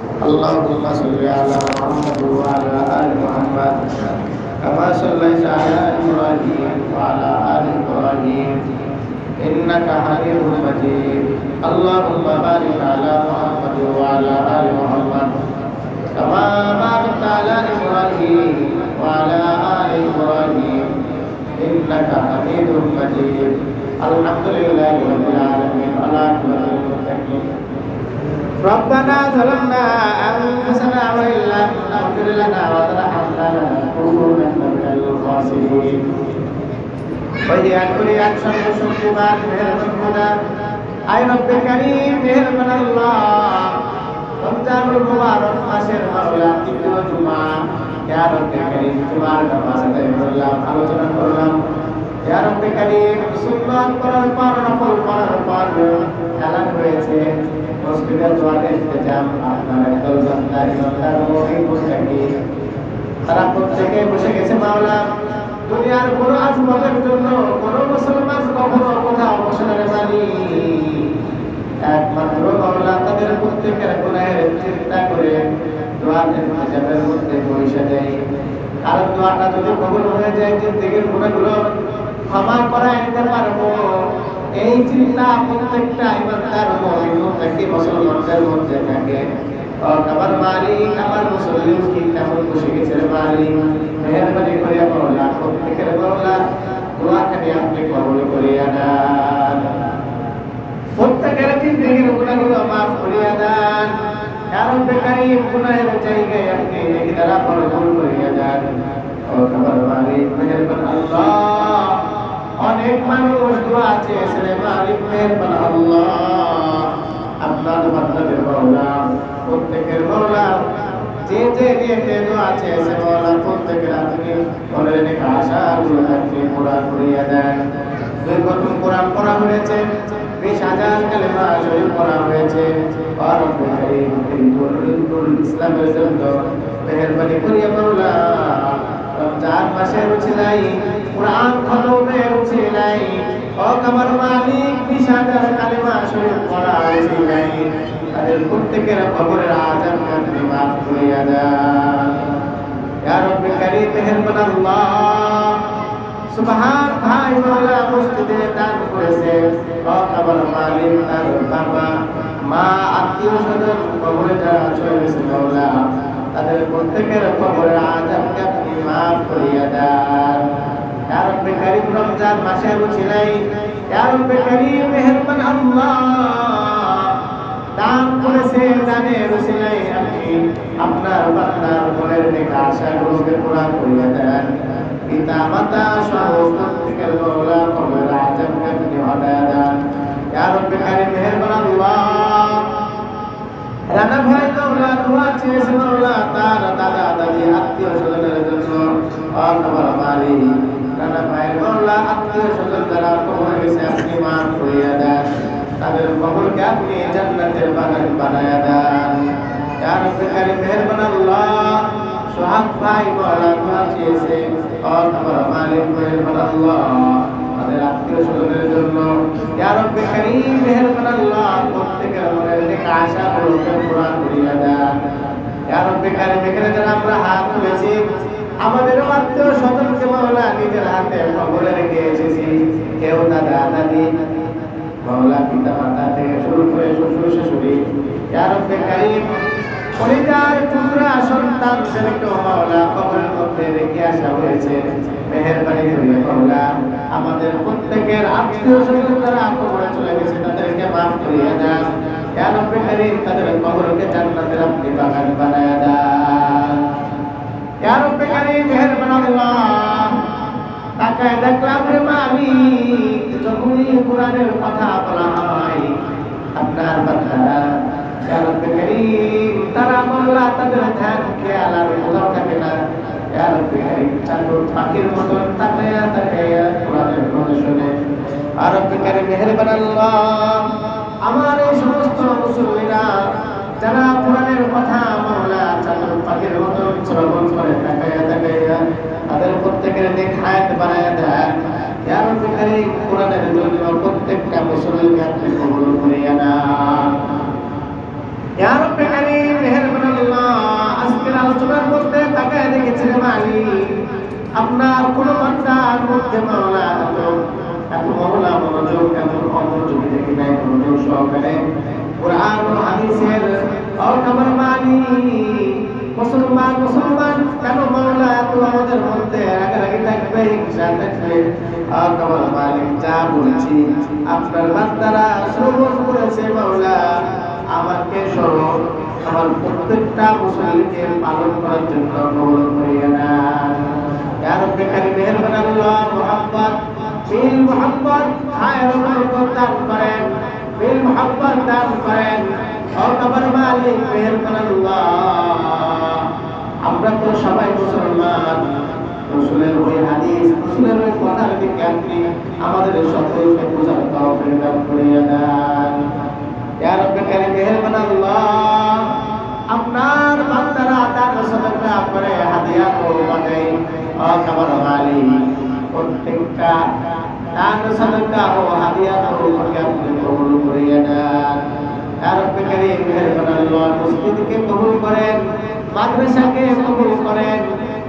اللهم صل على محمد وعلى آل محمد كما صليت على إبراهيم وعلى آل إبراهيم إنك حميد مجيد اللهم بارك على محمد وعلى آل محمد كما باركت على إبراهيم وعلى آل إبراهيم إنك حميد مجيد الحمد لله رب العالمين والعاقبة للمتقين ربنا ظلمنا أنفسنا وإن لم تغفر لنا وترحمنا لنكونن من الخاسرين وهي كل أكشن شكوان مهربان خدا أي رب كريم مهربان الله رمضان المبارك মাসের মাওলা তৃতীয় জুমা ইয়া রব্বে কারীম জুমার নামাজ আদায় করলাম আলোচনা করলাম ইয়া রব্বে কারীম সুন্নাত করার পর নফল করার পর এলান হয়েছে মসজিদের দোয়ারে ইন্তেজাম আপনার একদল বান্দার বান্দার মুমিন মুত্তাকি তারা প্রত্যেকে বসে গেছে মাওলা দুনিয়ার কোনো আজমতের জন্য কোনো মুসলমান কখনো কোথাও বসে না জানি একমাত্র মাওলা তাদের প্রত্যেকের গুনাহের চিন্তা করে দোয়ার ইন্তেজামের মধ্যে বসে যায় কারণ দোয়াটা যদি কবুল হয়ে যায় জিন্দেগির গুনাহগুলো ক্ষমা করা নিতে পারবো এই চিন্তা প্রত্যেকটা ইমানদার মুমিন মুত্তাকি মুসলমানদের মধ্যে থাকে আমার মালিক আমার মুসলিম কি কেমন বসে গেছে রে মালিক মেহেরবানি করে মাওলা প্রত্যেকের মাওলা দোয়াটাকে আপনি কবুল করিয়া দেন প্রত্যেকের জিন্দেগির গুনাহগুলো মাফ করিয়া দেন কারণ বেকারি গুনাহের জায়গায় আপনি নেকি দ্বারা পরদূর করিয়া দেন আমার মালিক মেহেরবান আল্লাহ অনেক মানুষ দোয়া চেয়েছে রে মালিক মেহেরবান আল্লাহ আপনার বান্দাদের মাওলা প্রত্যেকের মাওলা যে যে নিয়তে দোয়া চেয়েছে মাওলা প্রত্যেকের আপনি মনের নেক আশাগুলো আপনি পুরা করিয়া দেন দুই খতম কোরআন পড়া হয়েছে 20,000 কালেমা শরীফ পড়া হয়েছে আর রব্বুল ইসলামের জন্য মেহেরবানি করিয়া মাওলা রমজান মাসের উছিলাই কুরআন খতমের উছিলাই ও আমার মালিক 20,000 কালেমা শরীফ পড়া উছিলাই তাদের প্রত্যেকের কবরের আযাব আপনি মাফ করিয়া দেন ইয়া রব্বি কারীম মেহেরবান আল্লাহ সুবহান ভাই মাওলা মসজিদে দান করেছে ও আমার মালিক তার বাবা মা আত্মীয় স্বজন কবরে যারা চলে গেছে মাওলা তাদের প্রত্যেকের কবরের আযাবকে আপনি মাফ করিয়া দেন ইয়া রব্বি কারীম রমজান মাসের উছিলাই ইয়া রব্বি কারীম মেহেরবান আল্লাহ দান করেছে দানের উছিলাই আপনি আপনার বান্দার মনের নেক আশাগুলোকে পূরণ করিয়া দেন পিতা মাতা সহ প্রত্যেকের মাওলা কবরের আযাবকে আপনি হটায়া দেন ইয়া রব্বি কারীম মেহেরবান আল্লাহ রানা ভাই মাওলা দোয়া চেয়েছে মাওলা তার দাদা দাদি আত্মীয় স্বজনের জন্য আমার মালিক রানা ভাই মাওলা আত্মীয় স্বজন যারা কবরে গেছে আপনি মাফ করিয়া দেন তাদের কবরকে আপনি জান্নাতের বাগান বানায়া দেন ইয়া রব্বি কারীম মেহেরবান আল্লাহ সোহাগ ভাই মাওলা দোয়া চেয়েছে আমার মালিক মেহেরবান আল্লাহ তাদের আত্মীয় স্বজনের জন্য ইয়া রব্বি কারীম মেহেরবান আল্লাহ প্রত্যেকের মনের নেক আশাগুলোকে পূরণ করিয়া দেন ইয়া রব্বি কারীম এখানে যারা আমরা হাত তুলেছি আমাদের আত্মীয় স্বজনকে মাওলা নিজের হাতে কবরে রেখে এসেছি কেউ দাদা দাদি মাওলা পিতা মাতা থেকে শুরু করে শ্বশুর শাশুড়ি ইয়া রব্বি কারীম পরিবার টুকরা সন্তানদেরকে মাওলা কবরের মধ্যে রেখে আসা হয়েছে মেহেরবানি করে মাওলা আমাদের প্রত্যেকের আত্মীয় স্বজন যারা কবরে চলে গেছে তাদেরকে মাফ করিয়া দেন ইয়া রব্বি কারীম তাদের কবরকে জান্নাতের আপনি বাগান বানায়া দেন ইয়া রব্বি কারীম মেহেরবান আল্লাহ তাকায় দেখলাম রে মালিক যখনই কোরআনের কথা বলা হয় আপনার বান্দারা ইয়া রব্বি কারীম তারা মাওলা তাদের ধ্যান খেয়াল আর কোথাও থাকে না ইয়া রব্বি কারীম চাঁদুর পাখির মতন তাকায়া তাকায়া কোরআনের কথা শুনে ইয়া রব্বি কারীম মেহেরবান আল্লাহ আমার এই সমস্ত মুসল্লিরা যারা কোরআনের কথা মাওলা চাঁদুর পাখির মতন শ্রবণ করে তাকায়া তাকায়া তাদের প্রত্যেকের নেক হায়াত বানায়া দেন ইয়া রব্বি কারীম কোরআনের জন্য প্রত্যেকটা মুসল্লিকে আপনি কবুল করিয়া নেন ইয়া রব্বি কারীম মেহেরবান আপনার কোন বান্দার মধ্যে মাওলা এত মাওলা মনোযোগ এত অমনোযোগী দেখি নাই, মনোযোগ সহকারে কুরআন ও হাদিসের খবর মানি। মুসলমান কেন মাওলা এত আমাদের মধ্যে রাগারাগি থাকবে, হিংসা থাকবে? খবর মালিক যা বলছি আপনার বান্দারা শ্রবণ করেছে মাওলা, আমাকে সহ আমার প্রত্যেকটা মুসলিমকে পালন করার জন্য কবুল করিয়া নেন। ইয়া রাব্বি কারীম মেহেরবান আল্লাহ মুহাম্মদ বিল মুহাম্মদ খায়রুল বরকত দান করেন, বিল মুহাম্মদ দান করেন। ও কবর মালিক মেহেরবান আল্লাহ, আমরা তো সবাই মুসলমান, রাসূলের ওই হাদিস রাসূলের ওই কথার দিকে আপনি আমাদের সকলকে বোঝার তৌফিক দান করিয়া দেন। ইয়া রাব্বি কারীম মেহেরবান আল্লাহ, আপনার বান্দারা দান সাদাকা করে হাদিয়া কোরবান দেয়, ও কবর মালিক প্রত্যেকটা দান সাদাকা ও হাদিয়া কোরবানকে আপনি কবুল করিয়া নেন। ইয়া রাব্বি কারীম মেহেরবান আল্লাহ, মসজিদকে কবুল করেন, মাদ্রাসাকে কবুল করেন,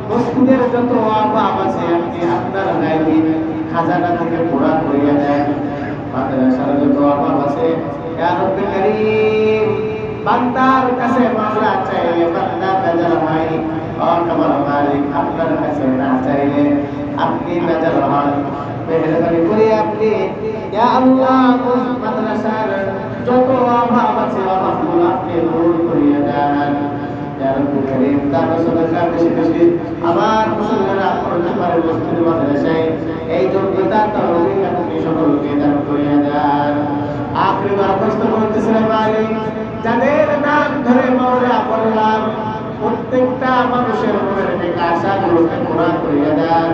মসজিদের যত অভাব আছে আপনি আপনার গায়বী খাজানা থেকে পুরা করিয়া দেন। মাদ্রাসার যত অভাব আছে ইয়া রাব্বি কারীম বান্দার কাছে মাওলা চাইলে বান্দা বেজার হয়, ও কবর মালিক আপনার কাছে না চাইলে আপনি বেজার হন। মেহেরবানি করে আপনি ইয়া আল্লাহ মাদ্রাসার যত অভাব আছে অভাবগুলো আপনি দূর করিয়া দেন। ইয়া রাব্বি কারীম দান সাদাকা বেশি বেশি আমার মুসলিমরা করতে পারে মসজিদ মাদ্রাসায়, এই যোগ্যতা তৌফিক আপনি সকলকে দান করিয়া দেন। আখির দরখাস্ত করতেছিলাম মালিক, যাদের নাম ধরে মাওলা বললাম প্রত্যেকটা মানুষের মনের থেকে আশাগুলোকে পুরা করিয়া দেন।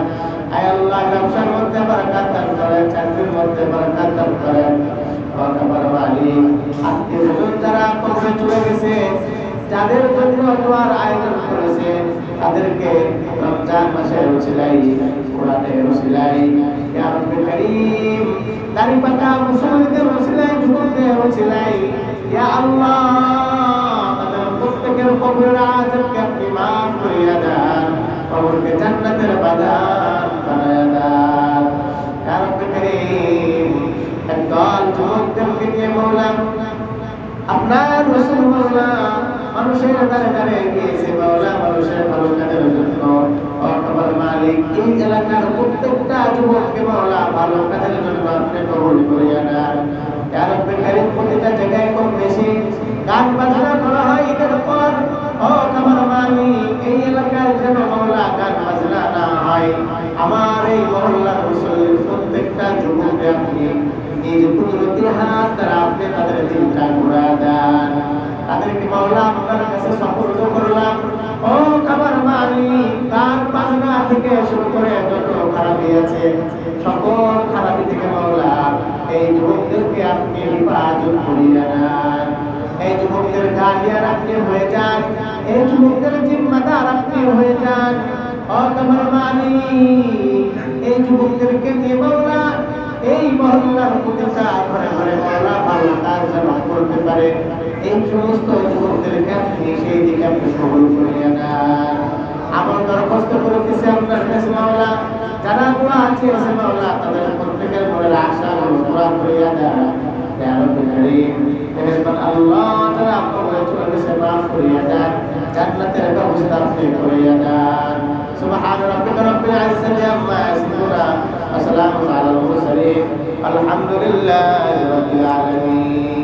আয় আল্লাহ, ব্যবসার মধ্যে বরকত দান করেন, চাকরির মধ্যে বরকত দান করেন। ও কবর মালিক, আত্মীয়স্বজন যারা কবরে চলে গেছে, যাদের জন্য দোয়ার আয়োজন করেছে, তাদেরকে রমজান মাসের উসিলাই, কোরআনের উসিলাই, ইয়া রাব্বি কারীম দাড়ি পাকা মুসলমানদের উসিলাই, যুবকদের উসিলাই, ইয়া আল্লাহ তাদের প্রত্যেকের কবরের আযাবকে আপনি মাফ করিয়া দেন, কবরকে জান্নাতের বাগান বানায়া দেন। ইয়া রাব্বি কারীম একদল যুবকদেরকে নিয়ে মাওলা আপনার রাসূল মাওলা মানুষের দ্বারে দ্বারে গিয়েছে মাওলা, মানুষের ভালো কাজের জন্য। ও কবর মালিক, এই এলাকার প্রত্যেকটা যুবককে মাওলা ভালো কাজের জন্য আপনি কবুল করিয়া নেন। ইয়া রাব্বি কারীম প্রতিটা জায়গায় কম বেশি গান বাজনা করা হয় ঈদের পর, ও কবর মালিক এই এলাকায় যেন মাওলা গান বাজনা না হয়। আমার এই মহল্লার মুসলিম প্রত্যেকটা যুবককে আপনি নিজ কুদরতি হাত দ্বারা আপনি তাদের দিনটা ঘুরা দেন, তাদেরকে মাওলা আপনার কাছে সুপর্দ করলাম। ও কবর মালিক, গান বাজনা থেকে শুরু করে যত খারাপি আছে সকল খারাপি থেকে মাওলা এই যুবকদেরকে আপনি হেফাজত করিয়া নেন। এই যুবকদের গার্ডিয়ান আপনি হয়ে যান, এই যুবকদের জিম্মাদার আপনি হয়ে যান। ও কবর মালিক, এই যুবকদেরকে নিয়ে মাওলা এই মহল্লার প্রতিটা ঘরে ঘরে মাওলা ভালো কাজ যেন করতে পারে, এই সমস্ত যুবকদেরকে আপনি সেই দিকে আপনি কবুল করিয়া নেন। আমার দরখাস্ত করতেছি আপনার কাছে মাওলা, যারা দোয়া চেয়েছে মাওলা তাদের প্রত্যেকের মনের আশাগুলো পুরা করিয়া দেন। ইয়া রাব্বি কারীম মেহেরবান আল্লাহ, যারা আপনার চলে গেছে মাফ করিয়া দেন, জান্নাতের ব্যবস্থা আপনি করিয়া দেন। সুবহান রাব্বিকা রাব্বিল ইজ্জাতি আম্মা ইয়াসিফুন, ওয়া সালামুন আলাল মুরসালিন, আলহামদুলিল্লাহি রাব্বিল আলামিন।